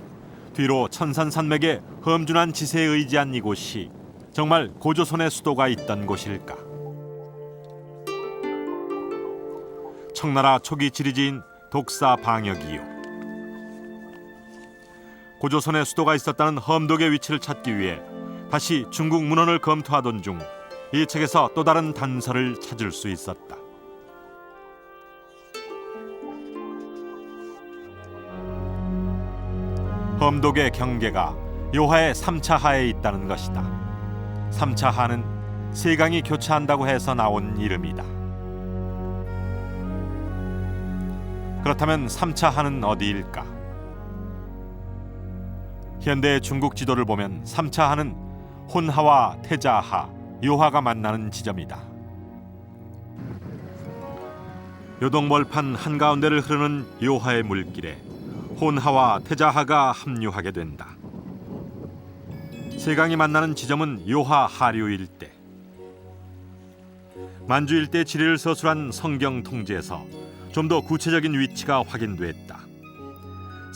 뒤로 천산산맥의 험준한 지세에 의지한 이곳이 정말 고조선의 수도가 있던 곳일까? 청나라 초기 지리지인 독사 방역이요. 고조선의 수도가 있었다는 험독의 위치를 찾기 위해 다시 중국 문헌을 검토하던 중 이 책에서 또 다른 단서를 찾을 수 있었다. 험독의 경계가 요하의 3차 하에 있다는 것이다. 3차 하는 세강이 교차한다고 해서 나온 이름이다. 그렇다면 3차 하는 어디일까? 현대 중국 지도를 보면 3차 하는 혼하와 태자하, 요하가 만나는 지점이다. 요동벌판 한가운데를 흐르는 요하의 물길에 혼하와 태자하가 합류하게 된다. 세강이 만나는 지점은 요하 하류 일대. 만주 일대 지리를 서술한 성경 통지에서 좀 더 구체적인 위치가 확인됐다.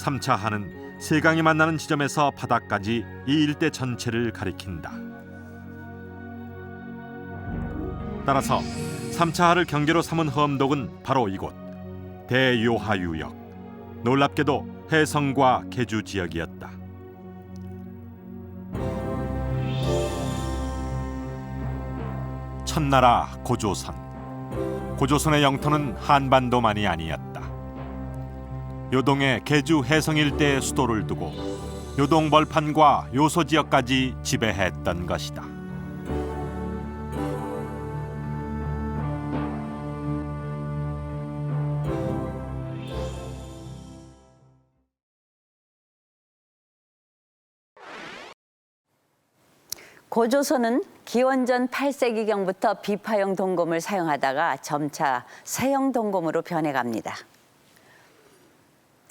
3차 하는 세강이 만나는 지점에서 바다까지 이 일대 전체를 가리킨다. 따라서 3차 하를 경계로 삼은 험독은 바로 이곳 대요하유역, 놀랍게도 해성과 개주 지역이었다. 첫나라 고조선. 고조선의 영토는 한반도만이 아니었다. 요동의 개주 해성 일대의 수도를 두고 요동 벌판과 요소 지역까지 지배했던 것이다. 고조선은 기원전 8세기경부터 비파형 동검을 사용하다가 점차 세형 동검으로 변해갑니다.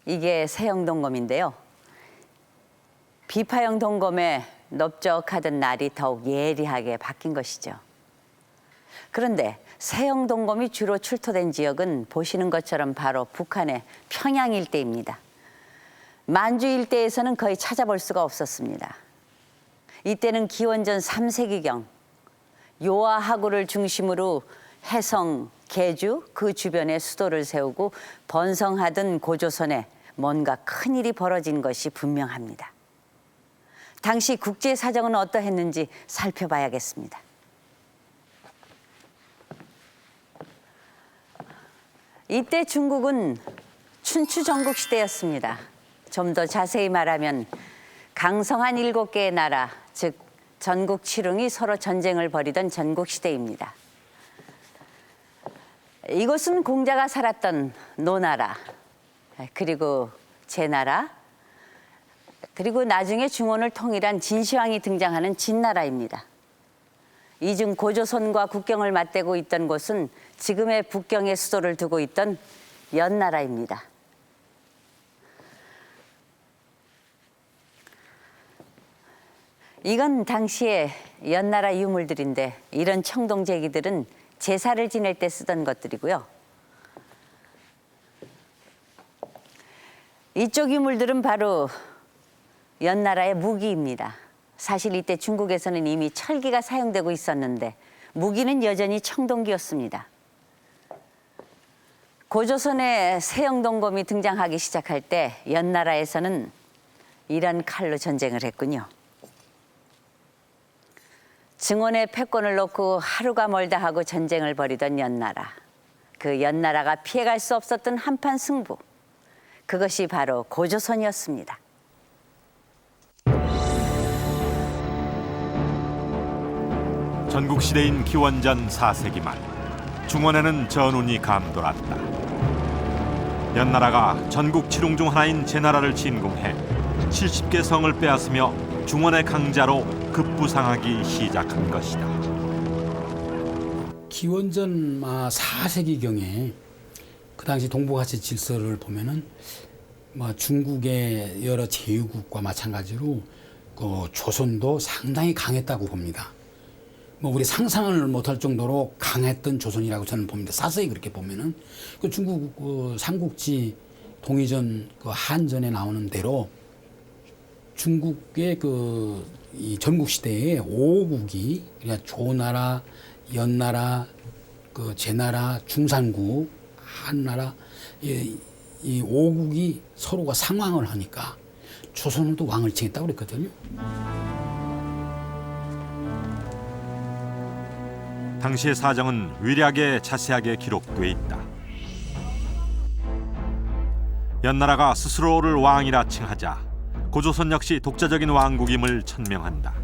이게 세형 동검인데요. 비파형 동검에 넓적하던 날이 더욱 예리하게 바뀐 것이죠. 그런데 세형 동검이 주로 출토된 지역은 보시는 것처럼 바로 북한의 평양 일대입니다. 만주 일대에서는 거의 찾아볼 수가 없었습니다. 이때는 기원전 3세기경 요하하구를 중심으로 해성, 개주 그 주변에 수도를 세우고 번성하던 고조선에 뭔가 큰일이 벌어진 것이 분명합니다. 당시 국제 사정은 어떠했는지 살펴봐야겠습니다. 이때 중국은 춘추 전국 시대였습니다. 좀 더 자세히 말하면 강성한 7개의 나라, 즉 전국 7웅이 서로 전쟁을 벌이던 전국 시대입니다. 이곳은 공자가 살았던 노나라, 그리고 제나라, 그리고 나중에 중원을 통일한 진시황이 등장하는 진나라입니다. 이중 고조선과 국경을 맞대고 있던 곳은 지금의 북경에 수도를 두고 있던 연나라입니다. 이건 당시의 연나라 유물들인데 이런 청동제기들은 제사를 지낼 때 쓰던 것들이고요. 이쪽 유물들은 바로 연나라의 무기입니다. 사실 이때 중국에서는 이미 철기가 사용되고 있었는데 무기는 여전히 청동기였습니다. 고조선에 세영동검이 등장하기 시작할 때 연나라에서는 이런 칼로 전쟁을 했군요. 증원에 패권을 놓고 하루가 멀다 하고 전쟁을 벌이던 연나라. 그 연나라가 피해갈 수 없었던 한판 승부. 그것이 바로 고조선이었습니다. 전국 시대인 기원전 4세기 말 중원에는 전운이 감돌았다. 연나라가 전국 7웅 중 하나인 제나라를 진공해 70개 성을 빼앗으며 중원의 강자로 급부상하기 시작한 것이다. 기원전 4세기경에 그 당시 동북아시아 질서를 보면은 중국의 여러 제후국과 마찬가지로 그 조선도 상당히 강했다고 봅니다. 우리 상상을 못할 정도로 강했던 조선이라고 저는 봅니다. 사서히 그렇게 보면은 그 중국 삼국지 동이전 그 한전에 나오는 대로 중국의 이 전국 시대의 5국이 그러니까 조나라, 연나라, 그 제나라, 중산국, 한나라 이 5국이 서로가 상왕을 하니까 조선은 또 왕을 칭했다고 그랬거든요. 당시의 사정은 위략에 자세하게 기록돼 있다. 연나라가 스스로를 왕이라 칭하자 고조선 역시 독자적인 왕국임을 천명한다.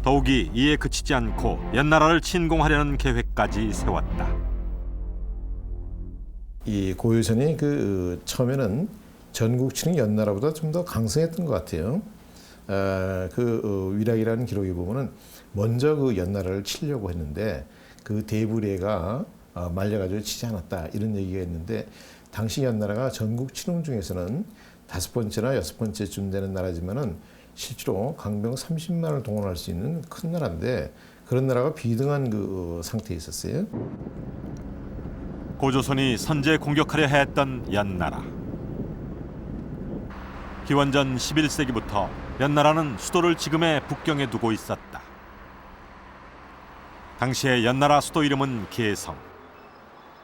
더욱이 이에 그치지 않고 연나라를 침공하려는 계획까지 세웠다. 이 고유선이 처음에는 전국 7웅 연나라보다 좀 더 강성했던 것 같아요. 위락이라는 기록에 보면은 먼저 그 연나라를 치려고 했는데 그 대부례가 말려가지고 치지 않았다 이런 얘기가 있는데 당시 연나라가 전국 7웅 중에서는 5번째나 6번째쯤 되는 나라지만은 실제로 강병 30만을 동원할 수 있는 큰 나라인데 그런 나라가 비등한 그 상태에 있었어요. 고조선이 선제 공격하려 했던 연나라. 기원전 11세기부터 연나라는 수도를 지금의 북경에 두고 있었다. 당시의 연나라 수도 이름은 계성.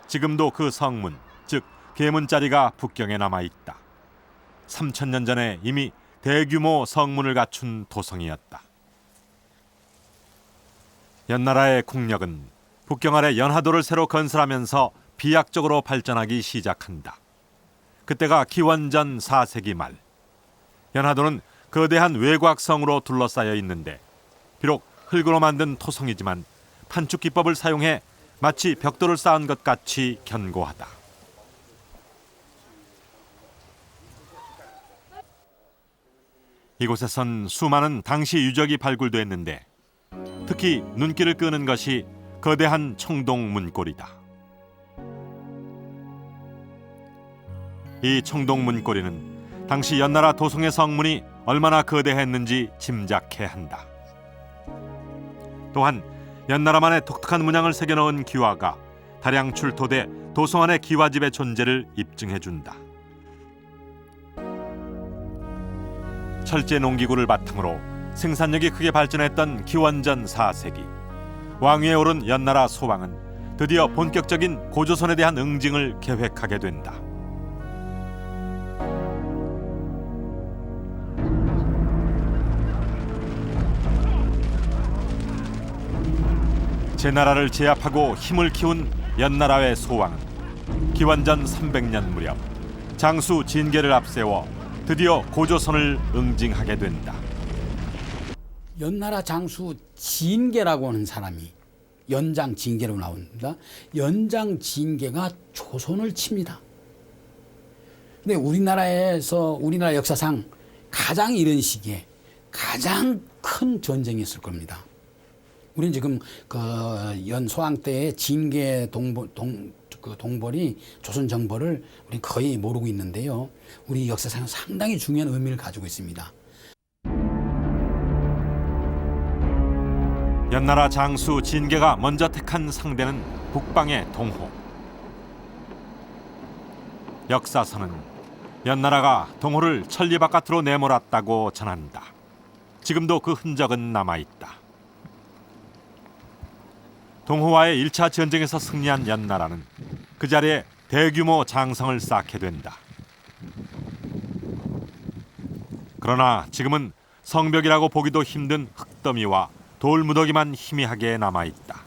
지금도 그 성문, 즉 계문자리가 북경에 남아있다. 3000년 전에 이미 대규모 성문을 갖춘 도성이었다. 연나라의 국력은 북경 아래 연하도를 새로 건설하면서 비약적으로 발전하기 시작한다. 그때가 기원전 4세기 말. 연하도는 거대한 외곽성으로 둘러싸여 있는데 비록 흙으로 만든 토성이지만 판축 기법을 사용해 마치 벽돌을 쌓은 것 같이 견고하다. 이곳에선 수많은 당시 유적이 발굴됐는데 특히 눈길을 끄는 것이 거대한 청동 문고리다. 이 청동 문고리는 당시 연나라 도성의 성문이 얼마나 거대했는지 짐작해 한다. 또한 연나라만의 독특한 문양을 새겨넣은 기와가 다량 출토돼 도성 안의 기와집의 존재를 입증해준다. 철제 농기구를 바탕으로 생산력이 크게 발전했던 기원전 4세기. 왕위에 오른 연나라 소왕은 드디어 본격적인 고조선에 대한 응징을 계획하게 된다. 제나라를 제압하고 힘을 키운 연나라의 소왕은 기원전 300년 무렵 장수 진계를 앞세워 드디어 고조선을 응징하게 된다. 연나라 장수 진계라고 하는 사람이 연장 진계로 나옵니다. 연장 진계가 조선을 칩니다. 근데 우리나라 역사상 가장 이런 시기에 가장 큰 전쟁이었을 겁니다. 우리는 지금 그 연소왕 때의 진계 동벌이 조선 정벌을 우리 거의 모르고 있는데요. 우리 역사상 상당히 중요한 의미를 가지고 있습니다. 연나라 장수 진계가 먼저 택한 상대는 북방의 동호. 역사서는 연나라가 동호를 천리 바깥으로 내몰았다고 전한다. 지금도 그 흔적은 남아있다. 동호와의 1차 전쟁에서 승리한 연나라는 그 자리에 대규모 장성을 쌓게 된다. 그러나 지금은 성벽이라고 보기도 힘든 흙더미와 돌무더기만 희미하게 남아있다.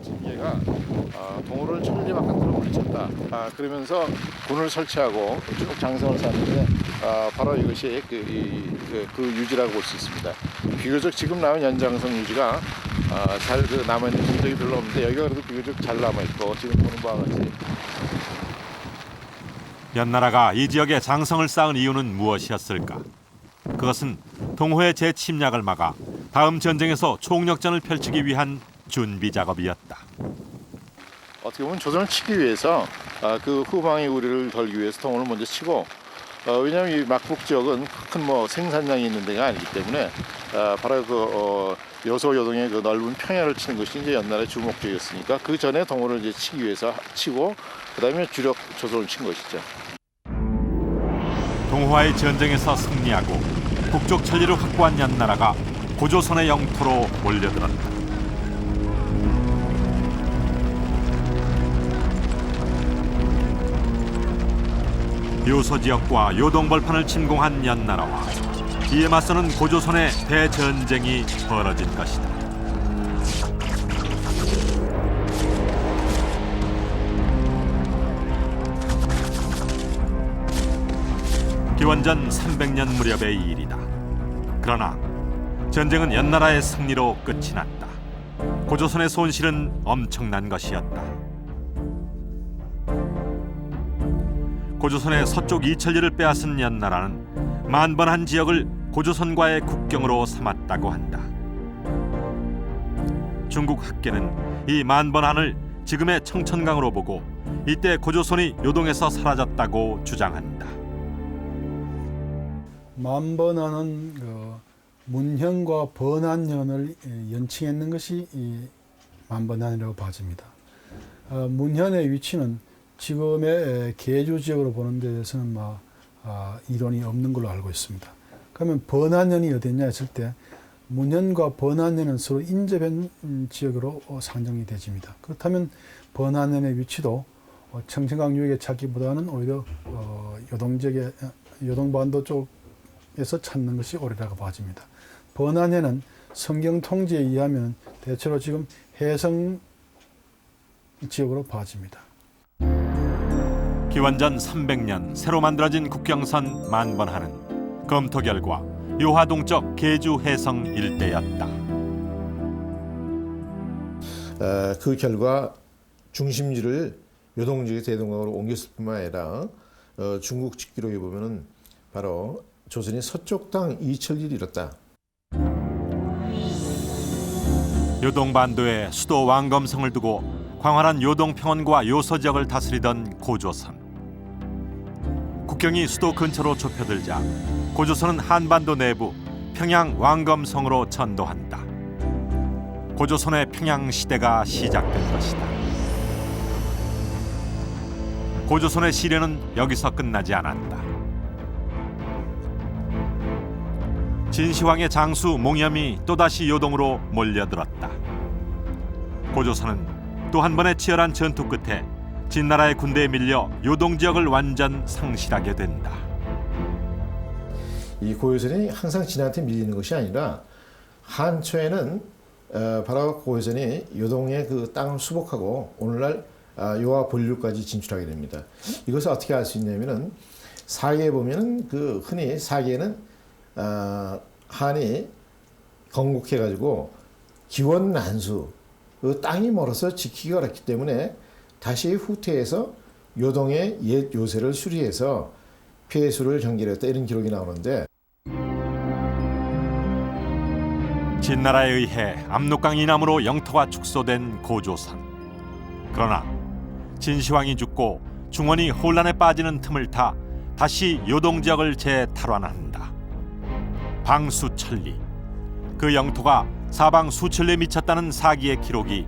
진계가 동호를 천리 바깥으로 물리쳤다. 그러면서 군을 설치하고 쭉 장성을 쌓는데 바로 이것이 그 유지라고 볼 수 있습니다. 비교적 지금 나온 연장성 유지가 잘 남아있는 흔적이 별로 없는데 여기가 그래도 비교적 잘 남아있고 지금 보는 바와 같이. 연나라가 이 지역에 장성을 쌓은 이유는 무엇이었을까? 그것은 동호의 재침략을 막아 다음 전쟁에서 총력전을 펼치기 위한 준비 작업이었다. 어떻게 보면 조선을 치기 위해서 그 후방의 우리를 덜기 위해서 동호를 먼저 치고 왜냐하면 이 막북 지역은 큰 생산량이 있는 데가 아니기 때문에 바로 그 요소 요동의 그 넓은 평야를 치는 것이 이제 연나라의 주목적이었으니까 그 전에 동호를 이제 치기 위해서 치고 그다음에 주력 조선을 친 것이죠. 동호와의 전쟁에서 승리하고 북쪽 천리를 확보한 연나라가 고조선의 영토로 몰려들었다. 요소 지역과 요동벌판을 침공한 연나라와 이에 맞서는 고조선의 대전쟁이 벌어진 것이다. 기원전 300년 무렵의 일이다. 그러나 전쟁은 연나라의 승리로 끝이 났다. 고조선의 손실은 엄청난 것이었다. 고조선의 서쪽 이천리를 빼앗은 연나라는 만번한 지역을 고조선과의 국경으로 삼았다고 한다. 중국 학계는 이 만번한을 지금의 청천강으로 보고 이때 고조선이 요동에서 사라졌다고 주장한다. 만번한은 문현과 번한년을 연칭했는 것이 이 만번한이라고 봐집니다. 문현의 위치는 지금의 계주 지역으로 보는 데에서는 이론이 없는 걸로 알고 있습니다. 그러면 번한년이 어디냐 했을 때 문현과 번한년은 서로 인접한 지역으로 상정이 되집니다. 그렇다면 번한년의 위치도 청천강 유역에 찾기보다는 오히려 요동 지역의 요동반도 쪽에서 찾는 것이 옳으라고 봐집니다. 번한년은 성경 통지에 의하면 대체로 지금 해성 지역으로 봐집니다. 기원전 300년 새로 만들어진 국경선 만번한은 검토 결과 요하 동쪽 계주 해성 일대였다. 그 결과 중심지를 요동 지역의 대동강으로 옮겼을 뿐만 아니라 중국 직기록에 보면은 바로 조선이 서쪽 땅 이천리를 잃었다. 요동반도에 수도 왕검성을 두고 광활한 요동평원과 요소 지역을 다스리던 고조선. 국경이 수도 근처로 좁혀들자 고조선은 한반도 내부 평양 왕검성으로 전도한다. 고조선의 평양 시대가 시작된 것이다. 고조선의 시련은 여기서 끝나지 않았다. 진시황의 장수 몽염이 또다시 요동으로 몰려들었다. 고조선은 또 한 번의 치열한 전투 끝에 진나라의 군대에 밀려 요동 지역을 완전 상실하게 된다. 이 고조선이 항상 진한테 밀리는 것이 아니라 한초에는 바로 고조선이 요동의 그 땅을 수복하고 오늘날 요하 본류까지 진출하게 됩니다. 이것을 어떻게 알 수 있냐면은 사기에 보면은 그 흔히 사기에는 한이 건국해가지고 기원난수 그 땅이 멀어서 지키기가 어렵기 때문에 다시 후퇴해서 요동의 옛 요새를 수리해서 폐수를 경계했다 이런 기록이 나오는데 진나라에 의해 압록강 이남으로 영토가 축소된 고조선. 그러나 진시황이 죽고 중원이 혼란에 빠지는 틈을 타 다시 요동 지역을 재탈환한다. 방수천리. 그 영토가 사방 수천리에 미쳤다는 사기의 기록이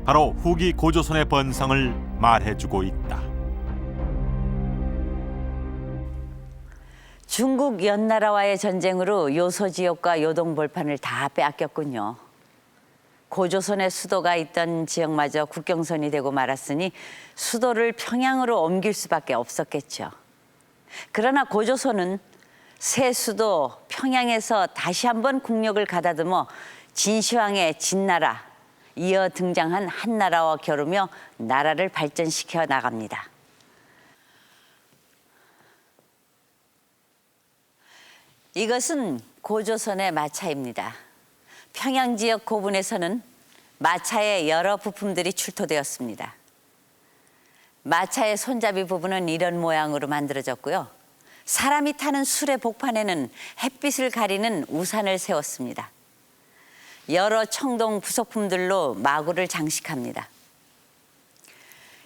바로 후기 고조선의 번성을 말해주고 있다. 중국 연나라와의 전쟁으로 요소 지역과 요동 벌판을 다 빼앗겼군요. 고조선의 수도가 있던 지역마저 국경선이 되고 말았으니 수도를 평양으로 옮길 수밖에 없었겠죠. 그러나 고조선은 새 수도 평양에서 다시 한번 국력을 가다듬어 진시황의 진나라, 이어 등장한 한나라와 겨루며 나라를 발전시켜 나갑니다. 이것은 고조선의 마차입니다. 평양 지역 고분에서는 마차의 여러 부품들이 출토되었습니다. 마차의 손잡이 부분은 이런 모양으로 만들어졌고요. 사람이 타는 수레 복판에는 햇빛을 가리는 우산을 세웠습니다. 여러 청동 부속품들로 마구를 장식합니다.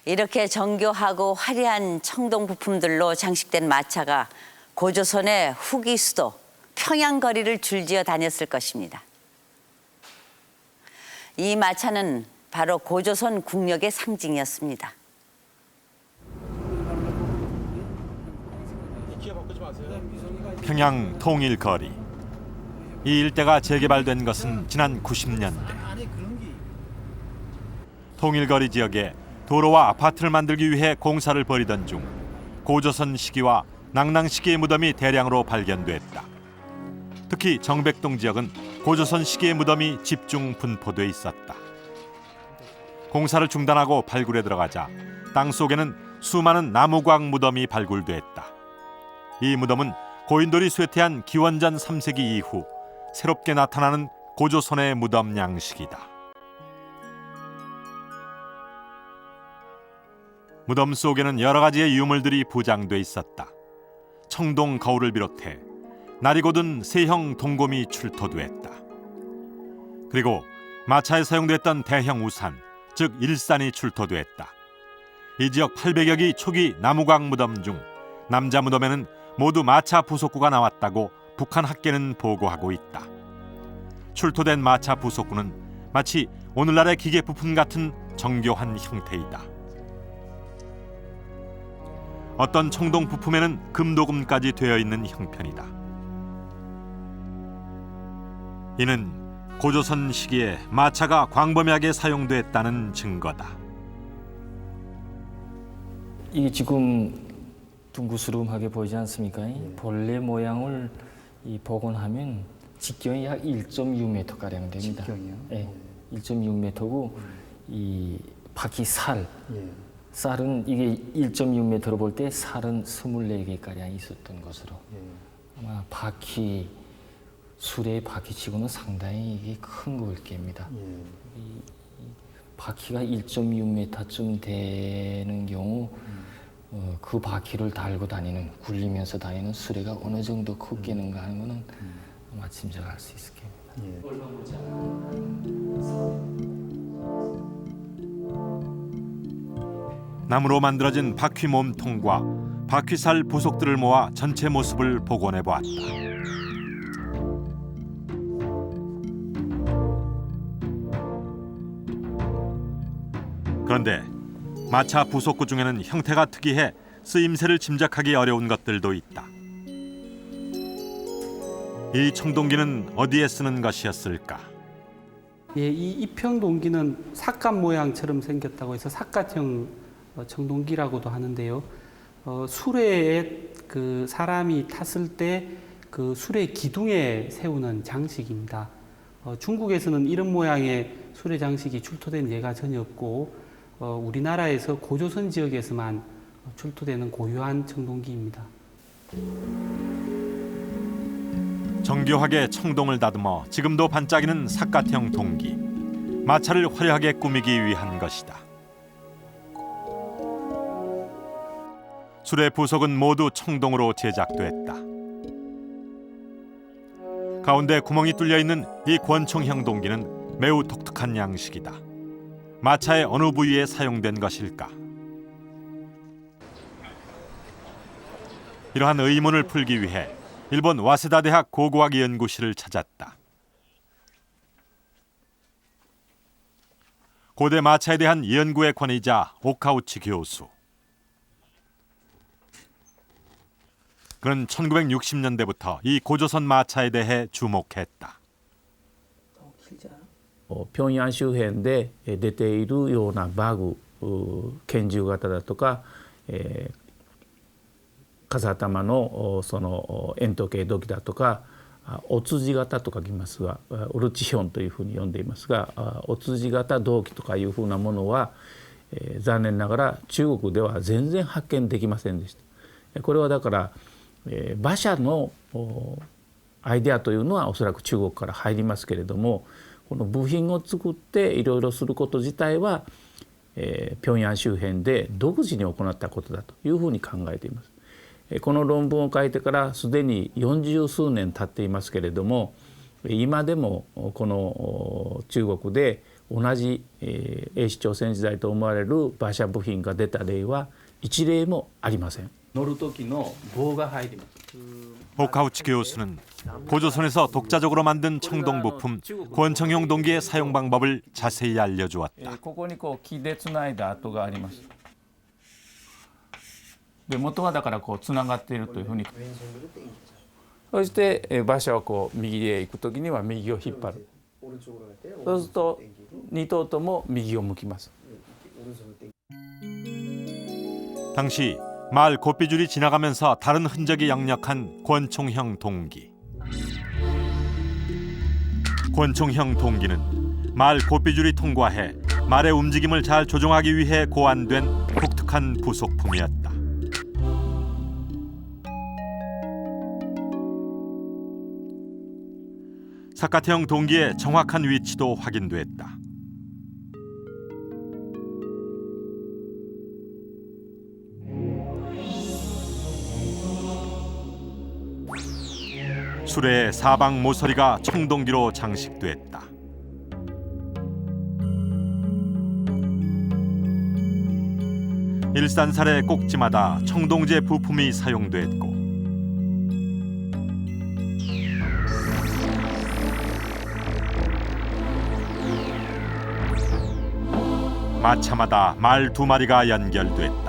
이렇게 정교하고 화려한 청동 부품들로 장식된 마차가 고조선의 후기 수도 평양 거리를 줄지어 다녔을 것입니다. 이 마차는 바로 고조선 국력의 상징이었습니다. 평양 통일거리. 이 일대가 재개발된 것은 지난 90년대. 통일거리 지역에 도로와 아파트를 만들기 위해 공사를 벌이던 중 고조선 시기와 낭낭 시기의 무덤이 대량으로 발견됐다. 특히 정백동 지역은 고조선 시기의 무덤이 집중 분포돼 있었다. 공사를 중단하고 발굴에 들어가자 땅 속에는 수많은 나무광 무덤이 발굴됐다. 이 무덤은 고인돌이 쇠퇴한 기원전 3세기 이후 새롭게 나타나는 고조선의 무덤 양식이다. 무덤 속에는 여러 가지의 유물들이 부장돼 있었다. 청동 거울을 비롯해 날이 고든 세형 동곰이 출토됐다. 그리고 마차에 사용됐던 대형 우산, 즉 일산이 출토됐다. 이 지역 800여 기 초기 나무광 무덤 중 남자 무덤에는 모두 마차 부속구가 나왔다고 북한 학계는 보고하고 있다. 출토된 마차 부속구는 마치 오늘날의 기계 부품 같은 정교한 형태이다. 어떤 청동 부품에는 금도금까지 되어 있는 형편이다. 이는 고조선 시기에 마차가 광범위하게 사용됐다는 증거다. 이게 지금 둥그스름하게 보이지 않습니까? 본래 모양을 복원하면 직경이 약 1.6m 가량 됩니다. 직경이요? 네, 1.6m고 이 바퀴 쌀은 이게 1.6m로 볼 때 쌀은 24개 가량 있었던 것으로 아마 수레의 바퀴치고는 상당히 이게 큰 걸개입니다. 이 바퀴가 1.6m쯤 되는 경우 그 바퀴를 달고 다니는, 굴리면서 다니는 수레가 어느 정도 크겠는가 하는 거는 아마 짐작할 수 있을 겁니다. 나무로 만들어진 바퀴 몸통과 바퀴살 부속들을 모아 전체 모습을 복원해 보았다. 그런데 마차 부속구 중에는 형태가 특이해 쓰임새를 짐작하기 어려운 것들도 있다. 이 청동기는 어디에 쓰는 것이었을까? 예, 이 이평동기는 삿갓 모양처럼 생겼다고 해서 삿갓형 청동기라고도 하는데요. 수레에 그 사람이 탔을 때 그 수레 기둥에 세우는 장식입니다. 중국에서는 이런 모양의 수레 장식이 출토된 예가 전혀 없고 우리나라에서 고조선 지역에서만 출토되는 고유한 청동기입니다. 정교하게 청동을 다듬어 지금도 반짝이는 삿갓형 동기. 마차를 화려하게 꾸미기 위한 것이다. 수레 부속은 모두 청동으로 제작됐다. 가운데 구멍이 뚫려 있는 이 권총형 동기는 매우 독특한 양식이다. 마차의 어느 부위에 사용된 것일까? 이러한 의문을 풀기 위해 일본 와세다 대학 고고학 연구실을 찾았다. 고대 마차에 대한 연구의 권위자 오카우치 교수. 그는 1960년대부터 이 고조선 마차에 대해 주목했다. 平壌周辺で出ているようなバグ、拳銃型だとか、笠頭のその円筒形土器だとか、お辻型と書きますが、オルチヒョンというふうに呼んでいますが、お辻型銅器とかいうふうなものは、残念ながら中国では全然発見できませんでした。これはだから、馬車のアイデアというのはおそらく中国から入りますけれども、この部品を作っていろいろすること自体は、平壌周辺で独自に行ったことだというふうに考えています。この論文を書いてからすでに40数年経っていますけれども、今でもこの中国で同じ英史朝鮮時代と思われる馬車部品が出た例は一例もありません。乗る時の棒が入ります。 오카우치 교수는 고조선에서 독자적으로 만든 청동 부품 권총형 동기의 사용 방법을 자세히 알려주었다. ここにこう木でつないだ跡があります。で元はだからこうつながっているというふうに。そして馬車をこう右へ行く時には右を引っ張る。そうすると2頭とも右を向きます。 당시 말 고삐줄이 지나가면서 다른 흔적이 역력한 권총형 동기. 권총형 동기는 말 고삐줄이 통과해 말의 움직임을 잘 조종하기 위해 고안된 독특한 부속품이었다. 삿갓형 동기의 정확한 위치도 확인됐다. 수레의 사방 모서리가 청동기로 장식됐다. 일산사례 꼭지마다 청동제 부품이 사용됐고 마차마다 말 2마리가 연결됐다.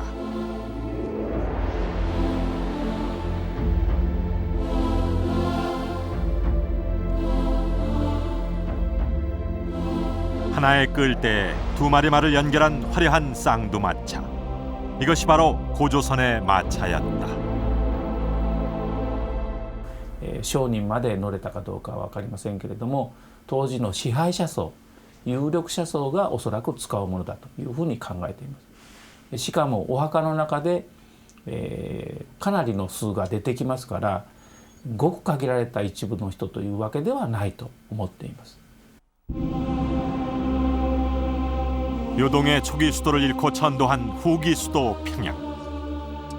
하나에 끌 때 2마리 말을 연결한 화려한 쌍두마차. 이것이 바로 고조선의 마차였다. 商人まで乗れたかどうかは分かりませんけれども、当時の支配者層、有力者層がおそらく使うものだというふうに考えています。しかもお墓の中で、かなりの数が出てきますから、ごく限られた一部の人というわけではないと思っています。 요동의 초기 수도를 잃고 천도한 후기 수도 평양.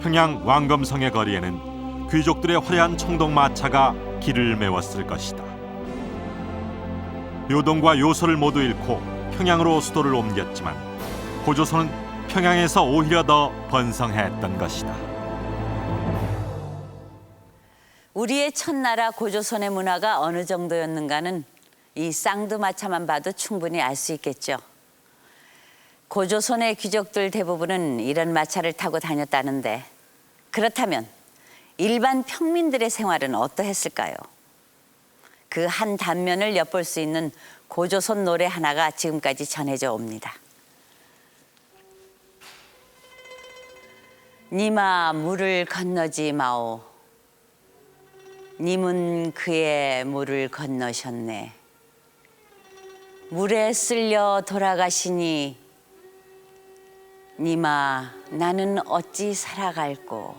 평양 왕검성의 거리에는 귀족들의 화려한 청동 마차가 길을 메웠을 것이다. 요동과 요소를 모두 잃고 평양으로 수도를 옮겼지만 고조선은 평양에서 오히려 더 번성했던 것이다. 우리의 첫나라 고조선의 문화가 어느 정도였는가는 이 쌍두마차만 봐도 충분히 알 수 있겠죠. 고조선의 귀족들 대부분은 이런 마차를 타고 다녔다는데 그렇다면 일반 평민들의 생활은 어떠했을까요? 그 한 단면을 엿볼 수 있는 고조선 노래 하나가 지금까지 전해져 옵니다. 니마 물을 건너지 마오. 님은 그의 물을 건너셨네. 물에 쓸려 돌아가시니 니마 나는 어찌 살아갈꼬.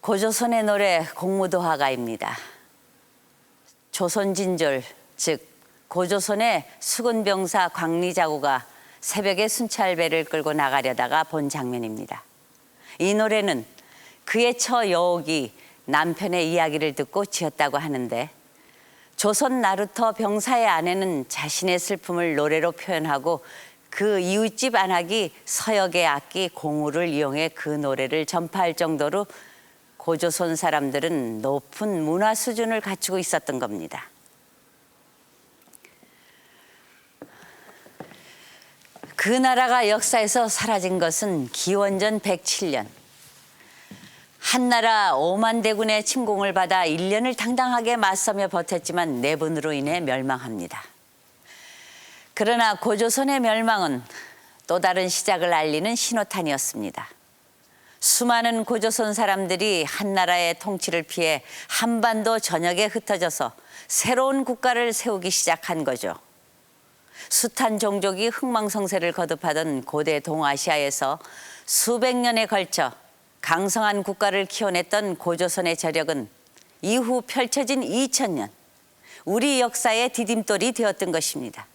고조선의 노래 공무도화가입니다. 조선진졸 즉 고조선의 수군병사 광리자구가 새벽에 순찰배를 끌고 나가려다가 본 장면입니다. 이 노래는 그의 처 여옥이 남편의 이야기를 듣고 지었다고 하는데 조선 나루터 병사의 아내는 자신의 슬픔을 노래로 표현하고 그 이웃집 안악이 서역의 악기 공우를 이용해 그 노래를 전파할 정도로 고조선 사람들은 높은 문화 수준을 갖추고 있었던 겁니다. 그 나라가 역사에서 사라진 것은 기원전 107년. 한나라 5만 대군의 침공을 받아 1년을 당당하게 맞서며 버텼지만 내분으로 인해 멸망합니다. 그러나 고조선의 멸망은 또 다른 시작을 알리는 신호탄이었습니다. 수많은 고조선 사람들이 한나라의 통치를 피해 한반도 전역에 흩어져서 새로운 국가를 세우기 시작한 거죠. 숱한 종족이 흥망성쇠를 거듭하던 고대 동아시아에서 수백 년에 걸쳐 강성한 국가를 키워냈던 고조선의 저력은 이후 펼쳐진 2000년 우리 역사의 디딤돌이 되었던 것입니다.